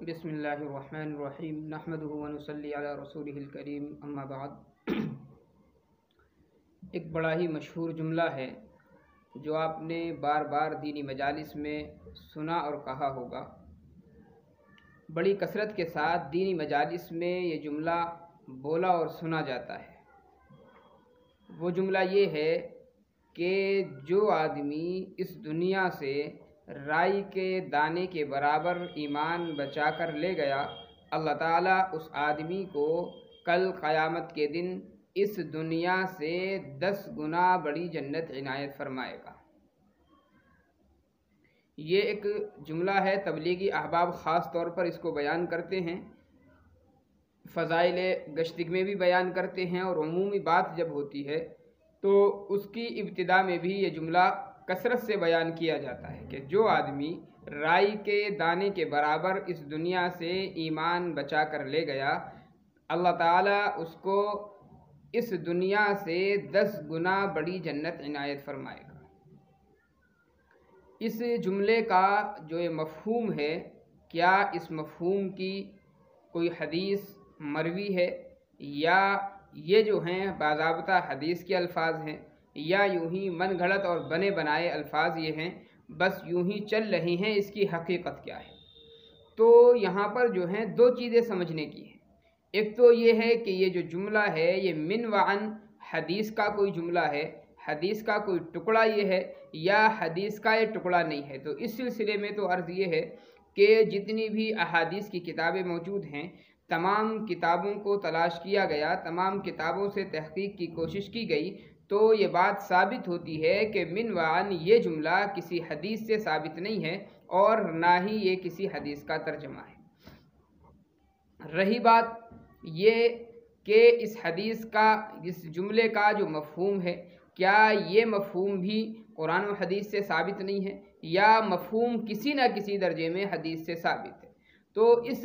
بسم اللہ الرحمن الرحیم نحمدہ و نصلی علی رسولہ الکریم اما بعد۔ ایک بڑا ہی مشہور جملہ ہے جو آپ نے بار بار دینی مجالس میں سنا اور کہا ہوگا۔ بڑی کثرت کے ساتھ دینی مجالس میں یہ جملہ بولا اور سنا جاتا ہے۔ وہ جملہ یہ ہے کہ جو آدمی اس دنیا سے رائی کے دانے کے برابر ایمان بچا کر لے گیا، اللہ تعالیٰ اس آدمی کو کل قیامت کے دن اس دنیا سے 10 گنا بڑی جنت عنایت فرمائے گا۔ یہ ایک جملہ ہے، تبلیغی احباب خاص طور پر اس کو بیان کرتے ہیں، فضائل گشتگ میں بھی بیان کرتے ہیں، اور عمومی بات جب ہوتی ہے تو اس کی ابتدا میں بھی یہ جملہ کثرت سے بیان کیا جاتا ہے کہ جو آدمی رائی کے دانے کے برابر اس دنیا سے ایمان بچا کر لے گیا، اللہ تعالیٰ اس کو اس دنیا سے 10 گنا بڑی جنت عنایت فرمائے گا۔ اس جملے کا جو یہ مفہوم ہے، کیا اس مفہوم کی کوئی حدیث مروی ہے، یا یہ جو ہیں باضابطہ حدیث کے الفاظ ہیں، یا یوں ہی من گھڑت اور بنے بنائے الفاظ یہ ہیں، بس یوں ہی چل رہی ہیں، اس کی حقیقت کیا ہے؟ تو یہاں پر جو ہیں 2 چیزیں سمجھنے کی ہیں۔ ایک تو یہ ہے کہ یہ جو جملہ ہے یہ من وعن حدیث کا کوئی جملہ ہے، حدیث کا کوئی ٹکڑا یہ ہے، یا حدیث کا یہ ٹکڑا نہیں ہے۔ تو اس سلسلے میں تو عرض یہ ہے کہ جتنی بھی احادیث کی کتابیں موجود ہیں، تمام کتابوں کو تلاش کیا گیا، تمام کتابوں سے تحقیق کی کوشش کی گئی، تو یہ بات ثابت ہوتی ہے کہ من وعن یہ جملہ کسی حدیث سے ثابت نہیں ہے، اور نہ ہی یہ کسی حدیث کا ترجمہ ہے۔ رہی بات یہ کہ اس حدیث کا، اس جملے کا جو مفہوم ہے، کیا یہ مفہوم بھی قرآن و حدیث سے ثابت نہیں ہے، یا مفہوم کسی نہ کسی درجے میں حدیث سے ثابت ہے؟ تو اس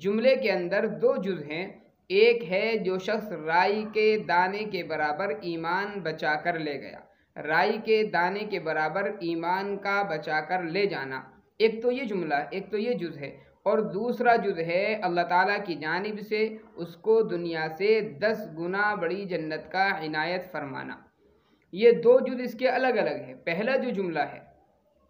جملے کے اندر 2 جز ہیں۔ ایک ہے جو شخص رائی کے دانے کے برابر ایمان بچا کر لے گیا، رائی کے دانے کے برابر ایمان کا بچا کر لے جانا، ایک تو یہ جملہ، ایک تو یہ جز ہے، اور دوسرا جز ہے اللہ تعالیٰ کی جانب سے اس کو دنیا سے 10 گنا بڑی جنت کا عنایت فرمانا۔ یہ 2 جز اس کے الگ الگ ہیں۔ پہلا جو جملہ ہے،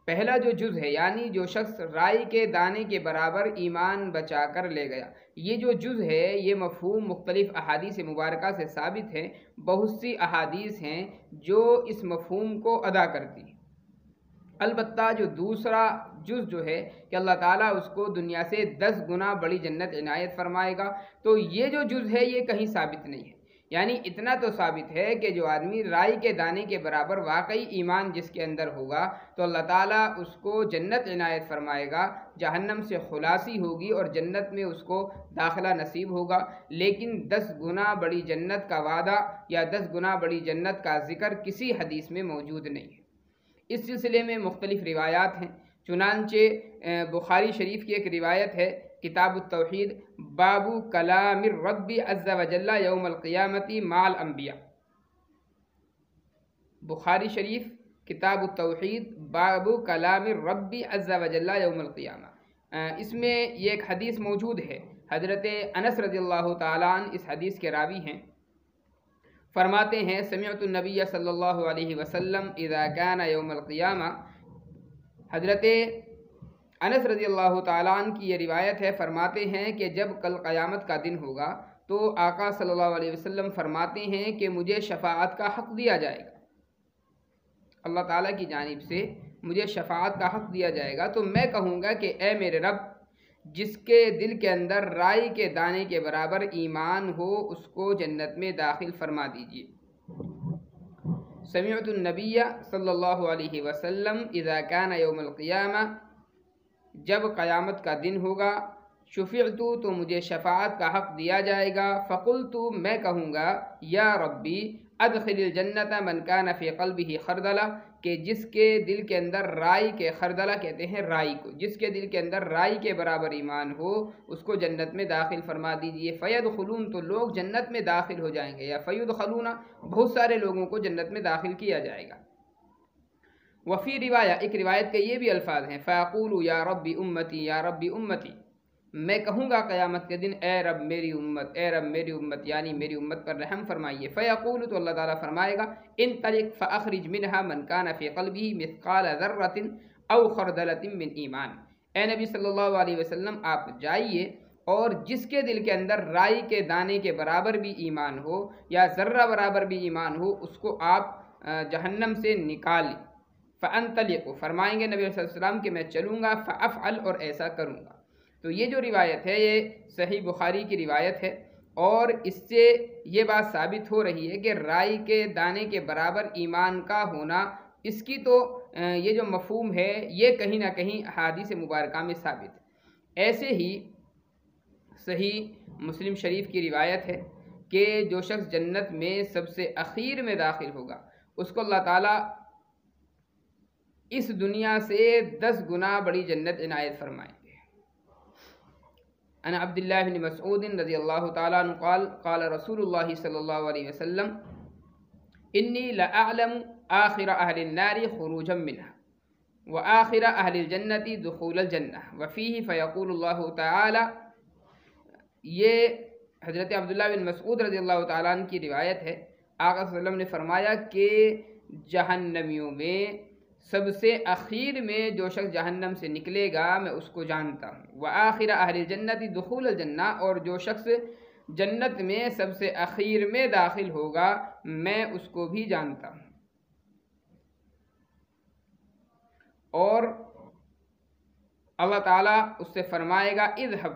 پہلا جو جز ہے، یعنی جو شخص رائی کے دانے کے برابر ایمان بچا کر لے گیا، یہ جو جز ہے یہ مفہوم مختلف احادیث مبارکہ سے ثابت ہے۔ بہت سی احادیث ہیں جو اس مفہوم کو ادا کرتی ہیں۔ البتہ جو دوسرا جز جو ہے کہ اللہ تعالیٰ اس کو دنیا سے 10 گنا بڑی جنت عنایت فرمائے گا، تو یہ جو جز ہے یہ کہیں ثابت نہیں ہے۔ یعنی اتنا تو ثابت ہے کہ جو آدمی رائی کے دانے کے برابر واقعی ایمان جس کے اندر ہوگا، تو اللہ تعالیٰ اس کو جنت عنایت فرمائے گا، جہنم سے خلاصی ہوگی اور جنت میں اس کو داخلہ نصیب ہوگا۔ لیکن 10 گنا بڑی جنت کا وعدہ یا 10 گنا بڑی جنت کا ذکر کسی حدیث میں موجود نہیں ہے۔ اس سلسلے میں مختلف روایات ہیں، چنانچہ بخاری شریف کی ایک روایت ہے، کتاب التوحید، باب کلام الرب عز وجل یوم القیامت مع الانبیاء۔ بخاری شریف کتاب التوحید، باب کلام الرب عز وجل یوم القیامہ، اس میں یہ ایک حدیث موجود ہے۔ حضرت انس رضی اللہ تعالیٰ عنہ اس حدیث کے راوی ہیں، فرماتے ہیں سمعت النبی صلی اللہ علیہ وسلم اذا کان یوم القیامہ۔ حضرت انس رضی اللہ تعالیٰ عنہ کی یہ روایت ہے، فرماتے ہیں کہ جب کل قیامت کا دن ہوگا تو آقا صلی اللہ علیہ وسلم فرماتے ہیں کہ مجھے شفاعت کا حق دیا جائے گا، اللہ تعالیٰ کی جانب سے مجھے شفاعت کا حق دیا جائے گا، تو میں کہوں گا کہ اے میرے رب، جس کے دل کے اندر رائی کے دانے کے برابر ایمان ہو اس کو جنت میں داخل فرما دیجیے۔ سمعت النبی صلی اللہ علیہ وسلم اذا کان یوم القیامہ، جب قیامت کا دن ہوگا، شفعت تو مجھے شفاعت کا حق دیا جائے گا، فقلت میں کہوں گا یا ربی ادخل الجنت من کان فی قلبہ خردلہ، کہ جس کے دل کے اندر رائی کے، خردلہ کہتے ہیں رائی کو، جس کے دل کے اندر رائی کے برابر ایمان ہو اس کو جنت میں داخل فرما دیجئے۔ فیدخلون تو لوگ جنت میں داخل ہو جائیں گے، یا فیدخلون بہت سارے لوگوں کو جنت میں داخل کیا جائے گا۔ وفی روایہ، ایک روایت کے یہ بھی الفاظ ہیں، فیقول یا ربی امتی یا ربی امتی، میں کہوں گا قیامت کے دن اے رب میری امت، اے رب میری امت، یعنی میری امت پر رحم فرمائیے۔ فیقول، تو اللہ تعالیٰ فرمائے گا انطلق فاخرج منها من كان في قلبه مثقال ذرة او خردلة من ایمان۔ اے نبی صلی اللہ علیہ وسلم آپ جائیے اور جس کے دل کے اندر رائی کے دانے کے برابر بھی ایمان ہو یا ذرہ برابر بھی ایمان ہو، اس کو آپ جہنم سے نکال۔ فانطلق، فرمائیں گے نبی صلی اللہ علیہ وسلم کہ میں چلوں گا، فافعل، اور ایسا کروں گا۔ تو یہ جو روایت ہے یہ صحیح بخاری کی روایت ہے، اور اس سے یہ بات ثابت ہو رہی ہے کہ رائی کے دانے کے برابر ایمان کا ہونا، اس کی تو یہ جو مفہوم ہے یہ کہیں نہ کہیں احادیث مبارکہ میں ثابت ہے۔ ایسے ہی صحیح مسلم شریف کی روایت ہے کہ جو شخص جنت میں سب سے اخیر میں داخل ہوگا اس کو اللہ تعالیٰ اس دنیا سے 10 گنا بڑی جنت عنایت فرمائیں گے۔ ان عبداللہ بن مسعود رضی اللہ تعالیٰ عنہ قال قال رسول اللہ صلی اللہ علیہ وسلم انی لأعلم آخر اہل النار خروجا منها وآخر اہل الجنت دخول الجنہ وفیہ فیقول اللہ تعالی۔ یہ حضرت عبداللہ بن مسعود رضی اللہ تعالیٰ عنہ کی روایت ہے۔ آقا صلی اللہ علیہ وسلم نے فرمایا کہ جہنمیوں میں سب سے اخیر میں جو شخص جہنم سے نکلے گا میں اس کو جانتا ہوں، وآخر اہل الجنت دخول الجنہ، اور جو شخص جنت میں سب سے اخیر میں داخل ہوگا میں اس کو بھی جانتا ہوں۔ اور اللہ تعالیٰ اس سے فرمائے گا اذهب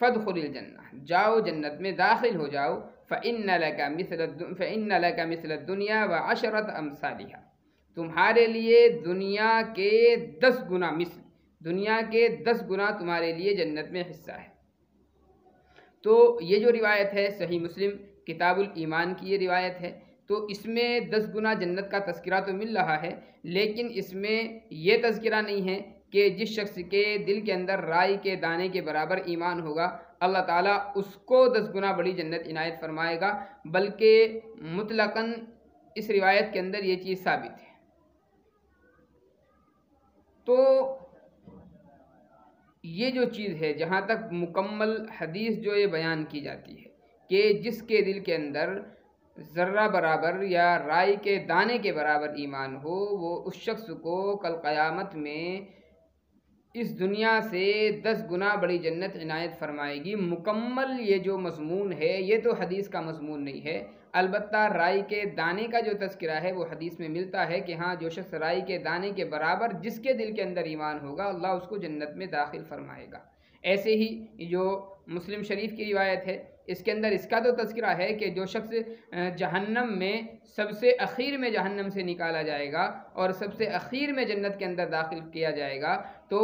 فادخل الجنہ، جاؤ جنت میں داخل ہو جاؤ، فإن لك مثل الدنیا وعشرة أمثالها، تمہارے لیے دنیا کے 10 گنا مثل، دنیا کے 10 گنا تمہارے لیے جنت میں حصہ ہے۔ تو یہ جو روایت ہے صحیح مسلم کتاب الایمان کی یہ روایت ہے، تو اس میں 10 گنا جنت کا تذکرہ تو مل رہا ہے، لیکن اس میں یہ تذکرہ نہیں ہے کہ جس شخص کے دل کے اندر رائی کے دانے کے برابر ایمان ہوگا اللہ تعالیٰ اس کو 10 گنا بڑی جنت عنایت فرمائے گا، بلکہ مطلقاً اس روایت کے اندر یہ چیز ثابت ہے۔ تو یہ جو چیز ہے جہاں تک مکمل حدیث جو یہ بیان کی جاتی ہے کہ جس کے دل کے اندر ذرہ برابر یا رائی کے دانے کے برابر ایمان ہو وہ اس شخص کو کل قیامت میں اس دنیا سے 10 گنا بڑی جنت عنایت فرمائے گی۔ مکمل یہ جو مضمون ہے یہ تو حدیث کا مضمون نہیں ہے، البتہ رائی کے دانے کا جو تذکرہ ہے وہ حدیث میں ملتا ہے کہ ہاں جو شخص رائی کے دانے کے برابر جس کے دل کے اندر ایمان ہوگا اللہ اس کو جنت میں داخل فرمائے گا۔ ایسے ہی جو مسلم شریف کی روایت ہے اس کے اندر اس کا تو تذکرہ ہے کہ جو شخص جہنم میں سب سے اخیر میں جہنم سے نکالا جائے گا اور سب سے اخیر میں جنت کے اندر داخل کیا جائے گا، تو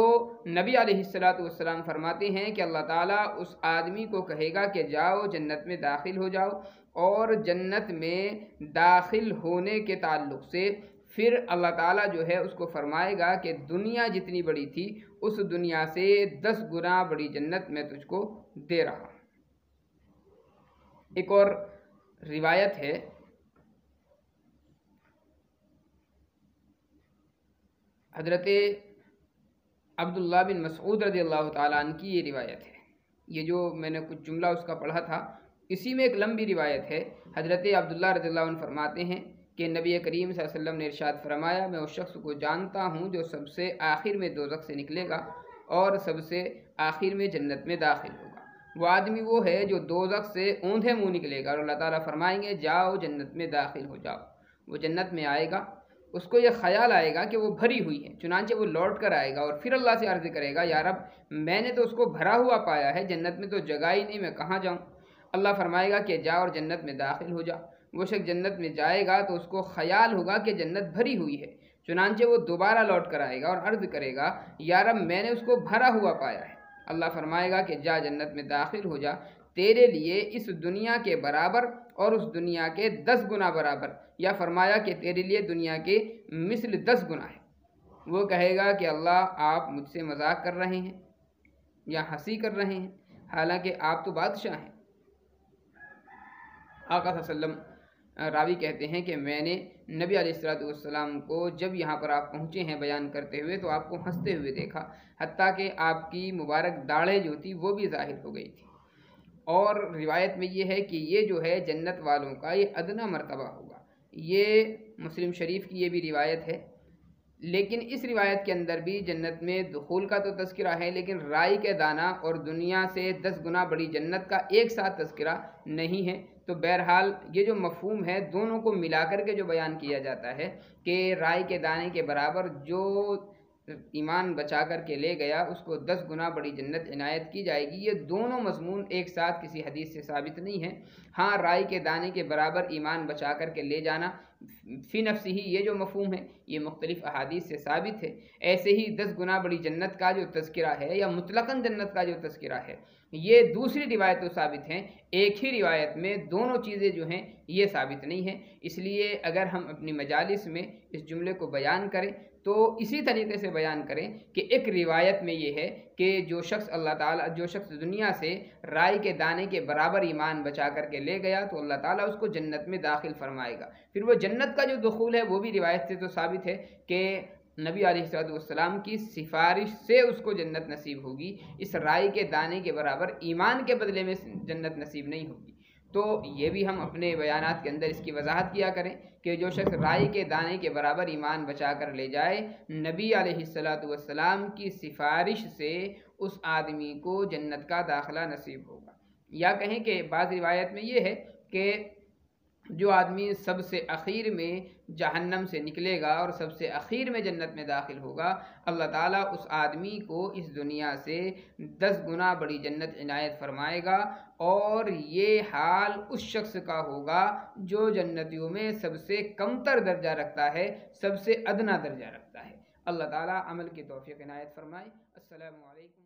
نبی علیہ السلام فرماتے ہیں کہ اللہ تعالیٰ اس آدمی کو کہے گا کہ جاؤ جنت میں داخل ہو جاؤ، اور جنت میں داخل ہونے کے تعلق سے پھر اللہ تعالیٰ جو ہے اس کو فرمائے گا کہ دنیا جتنی بڑی تھی اس دنیا سے 10 گنا بڑی جنت میں تجھ کو دے رہا ہوں۔ ایک اور روایت ہے حضرت عبداللہ بن مسعود رضی اللہ تعالیٰ عنہ کی یہ روایت ہے، یہ جو میں نے کچھ جملہ اس کا پڑھا تھا اسی میں ایک لمبی روایت ہے۔ حضرت عبداللہ رضی اللہ عنہ فرماتے ہیں کہ نبی کریم صلی اللہ علیہ وسلم نے ارشاد فرمایا میں اس شخص کو جانتا ہوں جو سب سے آخر میں دوزخ سے نکلے گا اور سب سے آخر میں جنت میں داخل ہوگا۔ وہ آدمی وہ ہے جو دوزخ سے اوندھے منہ نکلے گا اور اللہ تعالیٰ فرمائیں گے جاؤ جنت میں داخل ہو جاؤ۔ وہ جنت میں آئے گا، اس کو یہ خیال آئے گا کہ وہ بھری ہوئی ہے، چنانچہ وہ لوٹ کر آئے گا اور پھر اللہ سے عرض کرے گا یا رب میں نے تو اس کو بھرا ہوا پایا ہے، جنت میں تو جگہ ہی نہیں، میں کہاں جاؤں؟ اللہ فرمائے گا کہ جا اور جنت میں داخل ہو جا۔ وہ شخص جنت میں جائے گا تو اس کو خیال ہوگا کہ جنت بھری ہوئی ہے، چنانچہ وہ دوبارہ لوٹ کر آئے گا اور عرض کرے گا یا رب میں نے اس کو بھرا ہوا پایا ہے۔ اللہ فرمائے گا کہ جا جنت میں داخل ہو جا، تیرے لیے اس دنیا کے برابر اور اس دنیا کے 10 گنا برابر، یا فرمایا کہ تیرے لیے دنیا کے مثل 10 گنا ہے۔ وہ کہے گا کہ اللہ آپ مجھ سے مذاق کر رہے ہیں یا ہنسی کر رہے ہیں، حالانکہ آپ تو بادشاہ ہیں۔ آقا صلی اللہ علیہ وسلم راوی کہتے ہیں کہ میں نے نبی علیہ الصلوۃ والسلام کو جب یہاں پر آپ پہنچے ہیں بیان کرتے ہوئے تو آپ کو ہنستے ہوئے دیکھا، حتیٰ کہ آپ کی مبارک داڑھیں جو تھی وہ بھی ظاہر ہو گئی تھی۔ اور روایت میں یہ ہے کہ یہ جو ہے جنت والوں کا یہ ادنا مرتبہ ہوگا۔ یہ مسلم شریف کی یہ بھی روایت ہے، لیکن اس روایت کے اندر بھی جنت میں دخول کا تو تذکرہ ہے، لیکن رائی کے دانہ اور دنیا سے 10 گنا بڑی جنت کا ایک ساتھ تذکرہ نہیں ہے۔ تو بہرحال یہ جو مفہوم ہے دونوں کو ملا کر کے جو بیان کیا جاتا ہے کہ رائی کے دانے کے برابر جو ایمان بچا کر کے لے گیا اس کو 10 گنا بڑی جنت عنایت کی جائے گی، یہ دونوں مضمون ایک ساتھ کسی حدیث سے ثابت نہیں ہے۔ ہاں، رائی کے دانے کے برابر ایمان بچا کر کے لے جانا فی نفسی ہی یہ جو مفہوم ہے یہ مختلف احادیث سے ثابت ہے۔ ایسے ہی 10 گنا بڑی جنت کا جو تذکرہ ہے یا مطلقاً جنت کا جو تذکرہ ہے یہ دوسری روایت تو ثابت ہیں، ایک ہی روایت میں دونوں چیزیں جو ہیں یہ ثابت نہیں ہیں۔ اس لیے اگر ہم اپنی مجالس میں اس جملے کو بیان کریں تو اسی طریقے سے بیان کریں کہ ایک روایت میں یہ ہے کہ جو شخص دنیا سے رائی کے دانے کے برابر ایمان بچا کر کے لے گیا تو اللہ تعالیٰ اس کو جنت میں داخل فرمائے گا۔ پھر وہ جنت کا جو دخول ہے وہ بھی روایت سے تو ثابت ہے کہ نبی علیہ السلام کی سفارش سے اس کو جنت نصیب ہوگی، اس رائی کے دانے کے برابر ایمان کے بدلے میں جنت نصیب نہیں ہوگی۔ تو یہ بھی ہم اپنے بیانات کے اندر اس کی وضاحت کیا کریں کہ جو شخص رائی کے دانے کے برابر ایمان بچا کر لے جائے نبی علیہ السلام کی سفارش سے اس آدمی کو جنت کا داخلہ نصیب ہوگا۔ یا کہیں کہ بعض روایت میں یہ ہے کہ جو آدمی سب سے اخیر میں جہنم سے نکلے گا اور سب سے اخیر میں جنت میں داخل ہوگا، اللہ تعالیٰ اس آدمی کو اس دنیا سے 10 گنا بڑی جنت عنایت فرمائے گا، اور یہ حال اس شخص کا ہوگا جو جنتیوں میں سب سے کمتر درجہ رکھتا ہے، سب سے ادنا درجہ رکھتا ہے۔ اللہ تعالیٰ عمل کی توفیق عنایت فرمائے۔ السلام علیکم۔